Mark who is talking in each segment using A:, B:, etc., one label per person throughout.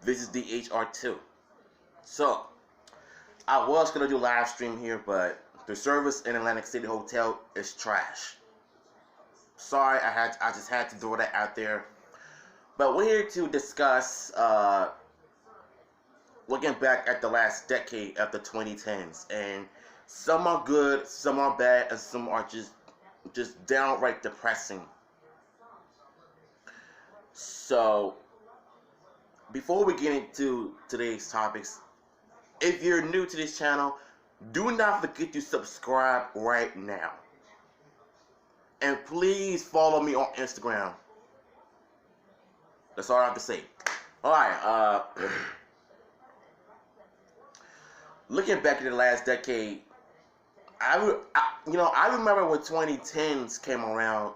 A: This is DHR2. So, I was going to do live stream here, but the service in Atlantic City Hotel is trash. Sorry, I just had to throw that out there. But we're here to discuss looking back at the last decade of the 2010s, and some are good, some are bad, and some are just downright depressing. So, before we get into today's topics, if you're new to this channel, do not forget to subscribe right now. And please follow me on Instagram. That's all I have to say. Alright, looking back at the last decade, I remember when 2010s came around,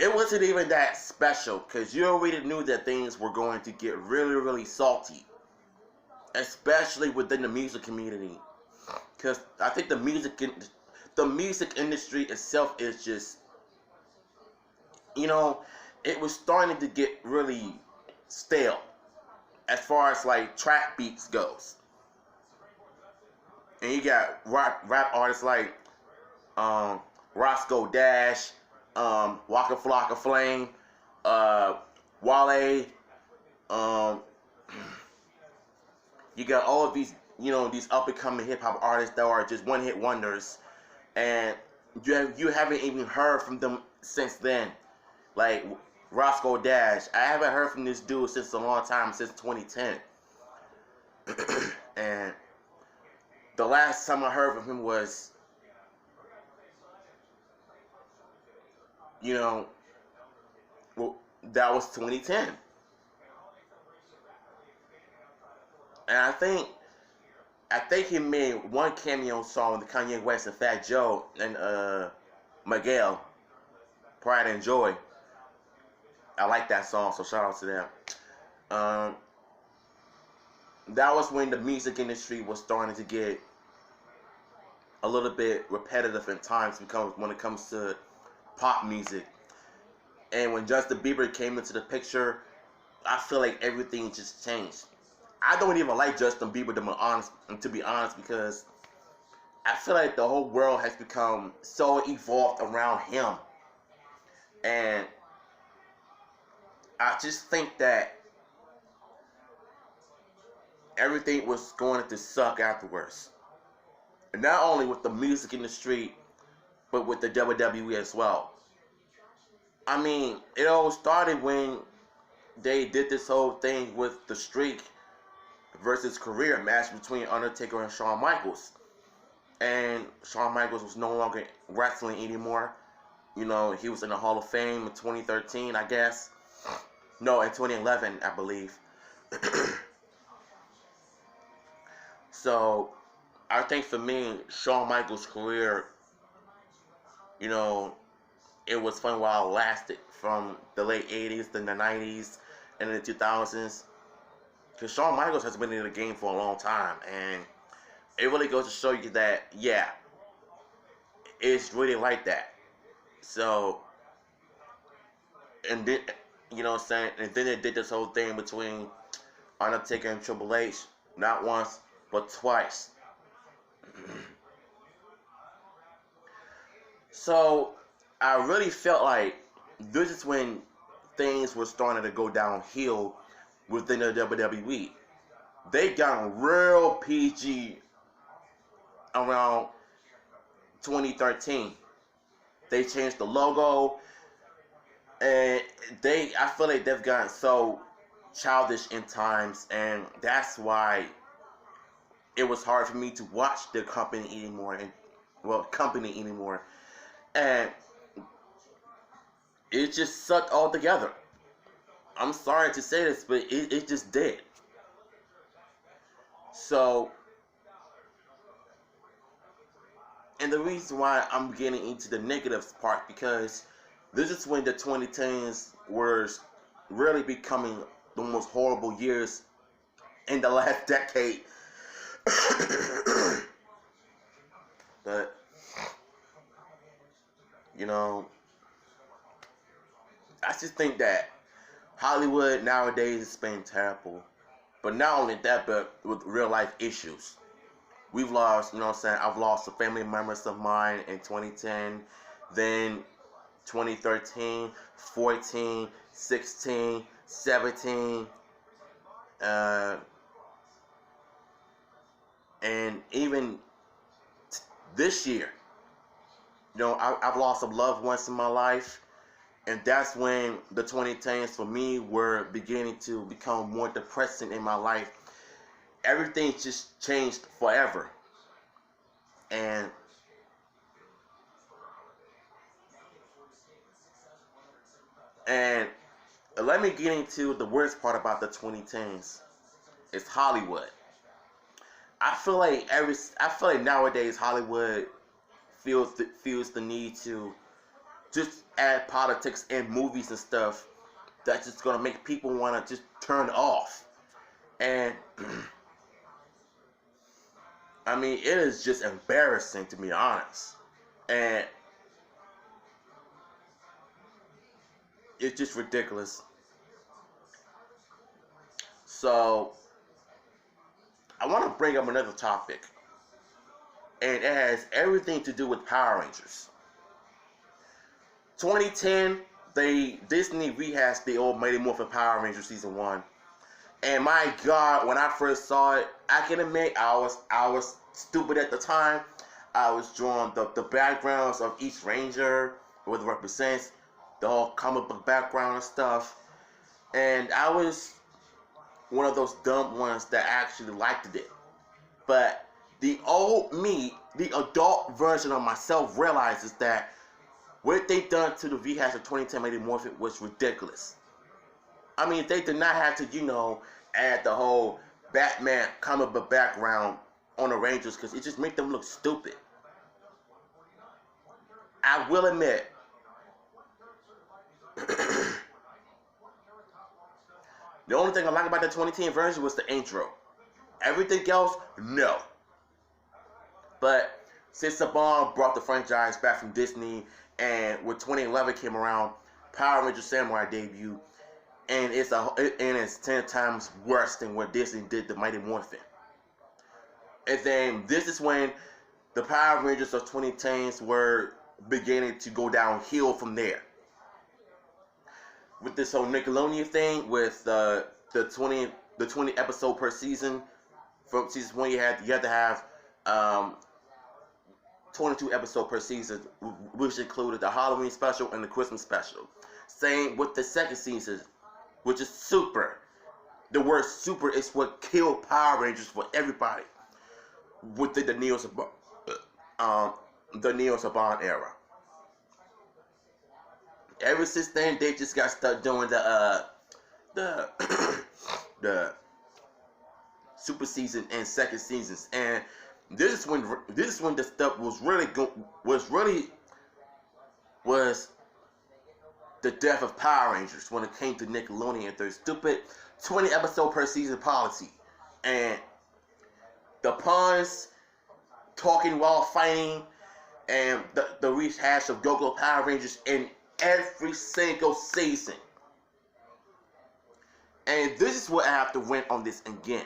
A: it wasn't even that special because you already knew that things were going to get really, really salty, especially within the music community. Because I think the music industry itself is just, it was starting to get really stale as far as like trap beats goes. And you got rap artists like Roscoe Dash, Waka Flocka Flame, Wale. You got all of these, these up and coming hip hop artists that are just one hit wonders, and you haven't even heard from them since then. Like Roscoe Dash, I haven't heard from this dude since a long time, since 2010, and the last time I heard from him was, that was 2010. And I think he made one cameo song with Kanye West and Fat Joe and Miguel, Pride and Joy. I like that song, so shout out to them. That was when the music industry was starting to get a little bit repetitive at times when it comes to pop music. And when Justin Bieber came into the picture, I feel like everything just changed. I don't even like Justin Bieber, to be honest, because I feel like the whole world has become so evolved around him. And I just think that everything was going to suck afterwards. And not only with the music industry, but with the WWE as well. I mean, it all started when they did this whole thing with the Streak versus Career match between Undertaker and Shawn Michaels. And Shawn Michaels was no longer wrestling anymore. He was in the Hall of Fame in 2013, I guess. No, in 2011, I believe. So, I think for me, Shawn Michaels' career, it was fun while it lasted, from the late 80s, then the 90s, and the 2000s. Because Shawn Michaels has been in the game for a long time, and it really goes to show you that, yeah, it's really like that. So, and then, and then they did this whole thing between Undertaker and Triple H, not once, but twice. So, I really felt like this is when things were starting to go downhill within the WWE. They got real PG around 2013. They changed the logo, and I feel like they've gotten so childish in times, and that's why it was hard for me to watch the company anymore, and it just sucked all together. I'm sorry to say this, but it just did. So, and the reason why I'm getting into the negatives part, because this is when the 2010s were really becoming the most horrible years in the last decade. But, I just think that Hollywood nowadays is being terrible. But not only that, but with real life issues. We've lost, you know what I'm saying? I've lost some family members of mine in 2010, then 2013, 14, 16, 17, uh, and even this year. I've lost some loved ones in my life, and that's when the 2010s for me were beginning to become more depressing in my life. Everything just changed forever. And and let me get into the worst part about the 2010s. It's Hollywood. I feel like nowadays Hollywood feels the need to just add politics and movies and stuff that's just gonna make people wanna just turn off. And I mean, it is just embarrassing, to be honest. And it's just ridiculous. So I want to bring up another topic, and it has everything to do with Power Rangers. 2010, Disney rehashed the old Mighty Morphin Power Rangers season one, and my God, when I first saw it, I can admit I was stupid at the time. I was drawing the backgrounds of each Ranger, what it represents, the whole comic book background and stuff, and I was one of those dumb ones that actually liked it. But the old me, the adult version of myself, realizes that what they done to the rehash of 2010 Mighty Morphin was ridiculous. I mean, they did not have to, add the whole Batman comic book background on the Rangers, because it just made them look stupid. I will admit, the only thing I like about the 2010 version was the intro. Everything else, no. But since Saban brought the franchise back from Disney, and when 2011 came around, Power Rangers Samurai debuted, and it's 10 times worse than what Disney did to Mighty Morphin. And then this is when the Power Rangers of 2010s were beginning to go downhill from there. With this whole Nickelodeon thing, with the 20 episode per season. From season one, you had to have 22 episodes per season, which included the Halloween special and the Christmas special. Same with the second season, which is Super. The word Super is what killed Power Rangers for everybody within the Neo Saban era. Ever since then, they just got stuck doing the the Super season and second seasons, and this is when the stuff was the death of Power Rangers when it came to Nickelodeon and their stupid 20 episode per season policy, and the puns, talking while fighting, and the rehash of Go-Go Power Rangers in every single season. And this is what I have to rant on this again.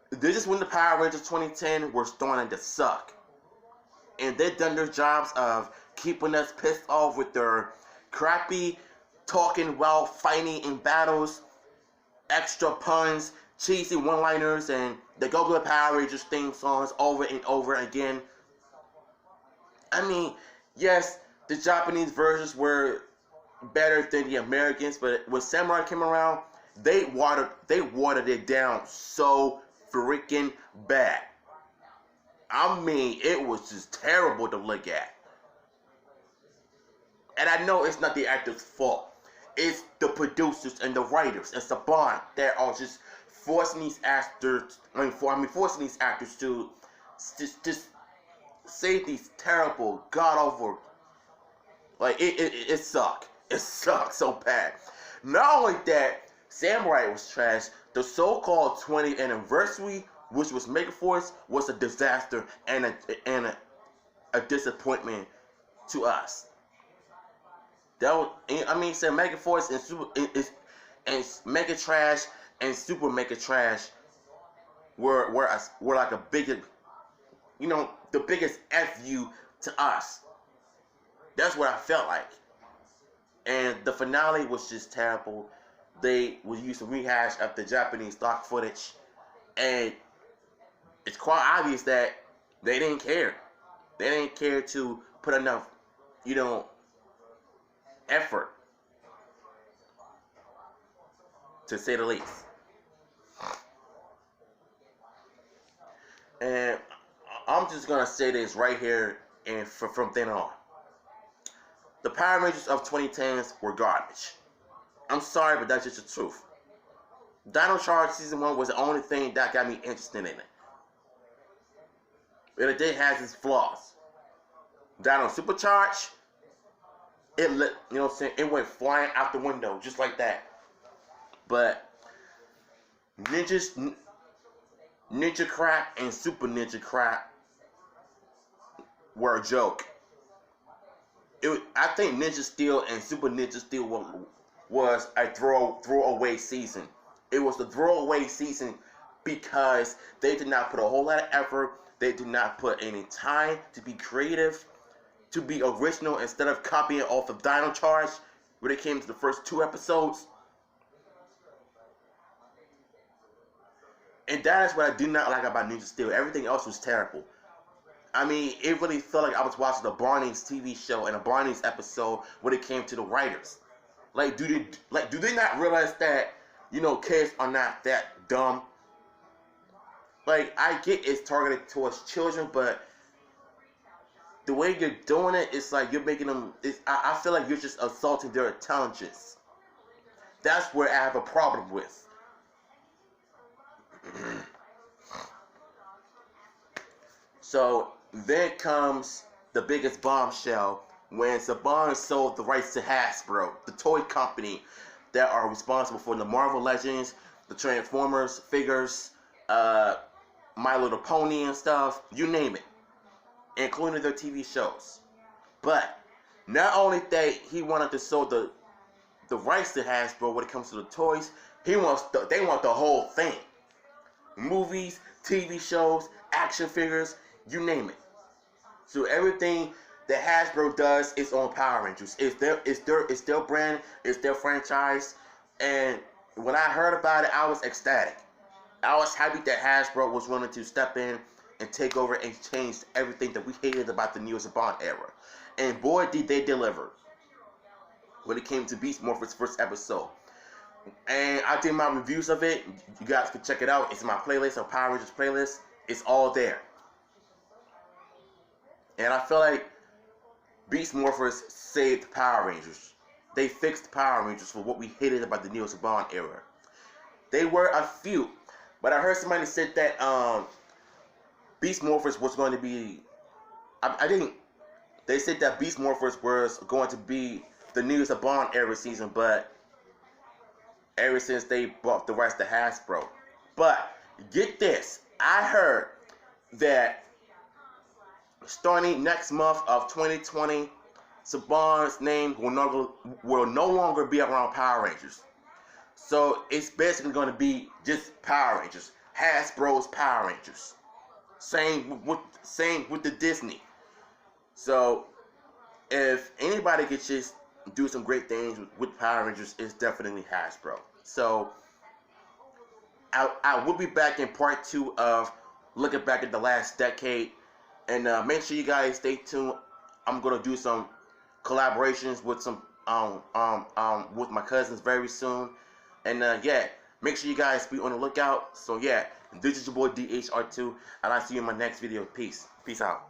A: This is when the Power Rangers 2010 were starting to suck. And they've done their jobs of keeping us pissed off with their crappy talking while fighting in battles, extra puns, cheesy one-liners, and the Go-Go Power Rangers theme songs over and over again. I mean, yes, the Japanese versions were better than the Americans, but when Samurai came around, they watered it down so freaking bad. I mean, it was just terrible to look at. And I know it's not the actors' fault. It's the producers and the writers and Saban that are just forcing these actors to just say these terrible, god-awful, like, it sucked. It sucked so bad. Not only that, Samurai was trash. The so-called 20th anniversary, which was Megaforce, was a disaster and a disappointment to us. Megaforce and Mega Trash and Super Mega Trash were like a bigger, you know, the biggest FU to us. That's what I felt like. And the finale was just terrible. They would use some rehash of the Japanese stock footage, and it's quite obvious that they didn't care. They didn't care to put enough, you know, effort, to say the least. And I'm just gonna say this right here, and from then on, the Power Rangers of 2010s were garbage. I'm sorry, but that's just the truth. Dino Charge Season 1 was the only thing that got me interested in it. But it did have its flaws. Dino Supercharge, it lit, you know what I'm saying, it went flying out the window just like that. But Ninja Crap and Super Ninja Crap were a joke. I think Ninja Steel and Super Ninja Steel was a throwaway season. It was the throwaway season because they did not put a whole lot of effort. They did not put any time to be creative, to be original, instead of copying off of Dino Charge when it came to the first 2 episodes. And that is what I do not like about Ninja Steel. Everything else was terrible. I mean, it really felt like I was watching the Barney's TV show and a Barney's episode when it came to the writers. Like, do they not realize that, you know, kids are not that dumb? Like, I get it's targeted towards children, but the way you're doing it, it's like you're making them. I feel like you're just assaulting their intelligence. That's where I have a problem with. So then comes the biggest bombshell when Saban sold the rights to Hasbro, the toy company that are responsible for the Marvel Legends, the Transformers figures, My Little Pony and stuff, you name it, including their TV shows. But not only that he wanted to sell the rights to Hasbro when it comes to the toys, they want the whole thing. Movies, TV shows, action figures, you name it. So everything that Hasbro does is on Power Rangers. It's their brand, it's their franchise. And when I heard about it, I was ecstatic. I was happy that Hasbro was willing to step in and take over and change everything that we hated about the Neo Saban era. And boy, did they deliver when it came to Beast Morpher's first episode. And I did my reviews of it. You guys can check it out. It's in my playlist, on Power Rangers playlist. It's all there. And I feel like Beast Morphers saved Power Rangers. They fixed Power Rangers for what we hated about the Neo Saban era. They were a few, but I heard somebody said that Beast Morphers was going to be. They said that Beast Morphers was going to be the Neo Saban era season, but ever since they bought the rights to Hasbro. But get this, I heard that starting next month of 2020, Saban's name will no longer be around Power Rangers. So it's basically going to be just Power Rangers, Hasbro's Power Rangers. Same with the Disney. So if anybody could just do some great things with Power Rangers, it's definitely Hasbro. So I will be back in part 2 of looking back at the last decade. And make sure you guys stay tuned. I'm gonna do some collaborations with some with my cousins very soon. And yeah, make sure you guys be on the lookout. So yeah, this is your boy DHR2, and I'll see you in my next video. Peace out.